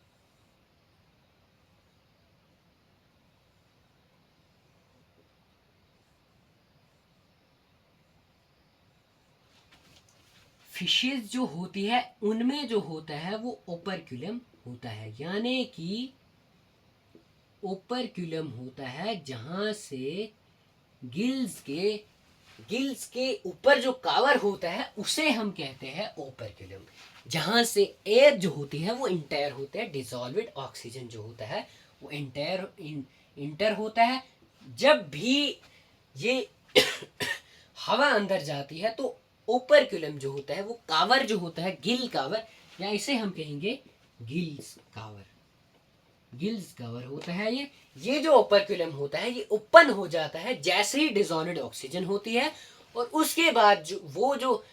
फिशेस जो होती है उनमें जो होता है वो ओपरक्यूलम होता है, यानी कि ओपरक्यूलम होता है जहां से गिल्स के ऊपर जो कवर होता है उसे हम कहते हैं ओपरक्यूलम, जहां से एयर जो होती है वो इंटर होता है, डिसॉल्विड ऑक्सीजन जो होता है वो इंटर होता है। जब भी ये हवा अंदर जाती है तो ओपरक्यूलम जो होता है वो कावर जो होता है, गिल कावर, या इसे हम कहेंगे गिल्स कवर होता है। ये जो ओपरक्यूलम होता है ये ओपन हो जाता है जैसे ही डिसॉल्विड ऑक्सीजन होती है, और उसके बाद जो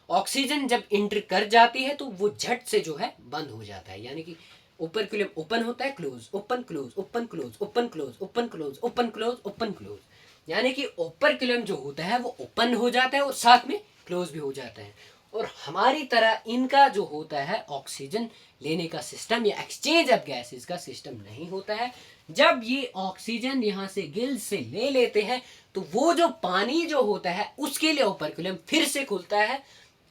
ऑक्सीजन जब इंटर कर जाती है तो वो झट से जो है बंद हो जाता है, यानी कि ओपरक्यूलम ओपन होता है, close open close open close open close open close open close open close, यानी कि ओपरक्यूलम जो होता है वो ओपन हो जाता है और साथ में क्लोज भी हो जाता है। और हमारी तरह इनका जो होता है ऑक्सीजन लेने का सिस्टम या एक्सचेंज ऑफ गैसेस का सिस्टम नहीं होता है। जब ये ऑक्सीजन यहाँ से गिल्स से ले लेते हैं तो वो जो पानी जो होता है उसके लिए ओपरक्यूलम फिर से खुलता है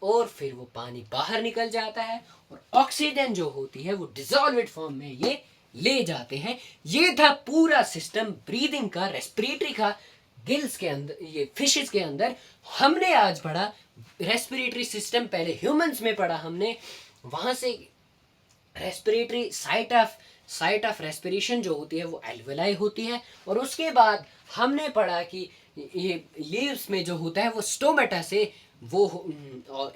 और फिर वो पानी बाहर निकल जाता है, और ऑक्सीजन जो होती है वो डिसॉल्विड फॉर्म में ये ले जाते हैं। ये था पूरा सिस्टम ब्रीदिंग का, रेस्पिरेटरी का, गिल्स के अंदर, ये फिशेस के अंदर। हमने आज पढ़ा रेस्पिरेटरी सिस्टम, पहले ह्यूमंस में पढ़ा हमने, वहां से रेस्पिरेटरी साइट ऑफ रेस्पिरेशन जो होती है वो एल्वेलाई होती है, और उसके बाद हमने पढ़ा कि ये लीव्स में जो होता है वो स्टोमेटा से वो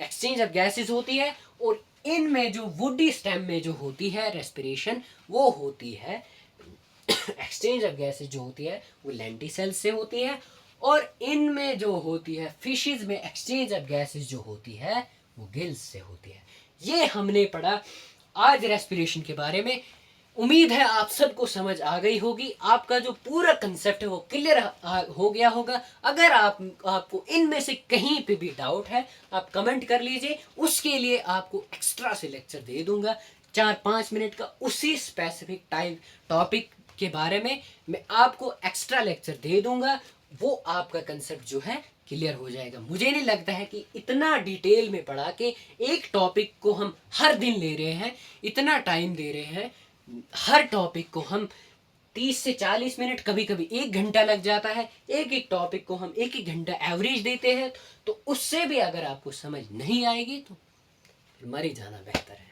एक्सचेंज ऑफ गैसेस होती है, और इनमें जो वुडी स्टेम में जो होती है रेस्पिरेशन वो होती है एक्सचेंज ऑफ गैसेस जो होती है वो लेंटिसेल्स से होती है, और इनमें जो होती है फिशेस में एक्सचेंज ऑफ गैसेस जो होती है वो गिल्स से होती है। ये हमने पढ़ा आज रेस्पिरेशन के बारे में। उम्मीद है आप सबको समझ आ गई होगी, आपका जो पूरा कंसेप्ट है वो क्लियर हो गया होगा। अगर आपको इनमें से कहीं पे भी डाउट है आप कमेंट कर लीजिए, उसके लिए आपको एक्स्ट्रा से लेक्चर दे दूंगा 4-5 मिनट का, उसी स्पेसिफिक टॉपिक के बारे में मैं आपको एक्स्ट्रा लेक्चर दे दूंगा। वो आपका कंसेप्ट जो है क्लियर हो जाएगा। मुझे नहीं लगता है कि इतना डिटेल में पढ़ा के एक टॉपिक को हम हर दिन ले रहे हैं, इतना टाइम दे रहे हैं, हर टॉपिक को हम 30 से 40 मिनट, कभी कभी 1 घंटा लग जाता है। एक एक टॉपिक को हम 1 घंटा एवरेज देते हैं, तो उससे भी अगर आपको समझ नहीं आएगी तो फिर मर ही जाना बेहतर है।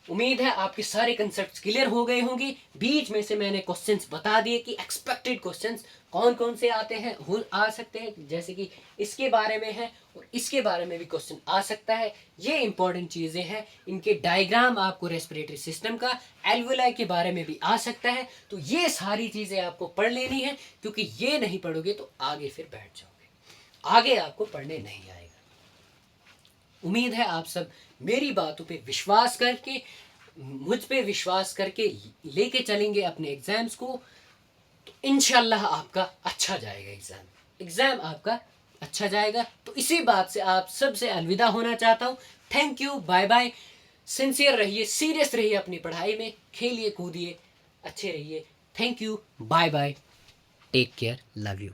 उम्मीद है आपके सारे कंसेप्ट क्लियर हो गए होंगे। बीच में से मैंने क्वेश्चंस बता दिए कि एक्सपेक्टेड क्वेश्चंस कौन कौन से आते हैं, हो आ सकते हैं, जैसे कि इसके बारे में है और इसके बारे में भी क्वेश्चन आ सकता है। ये इंपॉर्टेंट चीज़ें हैं। इनके डायग्राम आपको रेस्पिरेटरी सिस्टम का, एल्वुलाई के बारे में भी आ सकता है। तो ये सारी चीज़ें आपको पढ़ लेनी है, क्योंकि ये नहीं पढ़ोगे तो आगे फिर बैठ जाओगे, आगे आपको पढ़ने नहीं आएगा। उम्मीद है आप सब मेरी बातों पे विश्वास करके, मुझ पे विश्वास करके लेके चलेंगे अपने एग्जाम्स को, तो इंशाल्लाह आपका अच्छा जाएगा एग्ज़ाम आपका अच्छा जाएगा। तो इसी बात से आप सबसे अलविदा होना चाहता हूँ। Thank you, bye bye. Sincere रहिए, सीरियस रहिए अपनी पढ़ाई में, खेलिए कूदिए, अच्छे रहिए। Thank you, bye bye, take care, love you.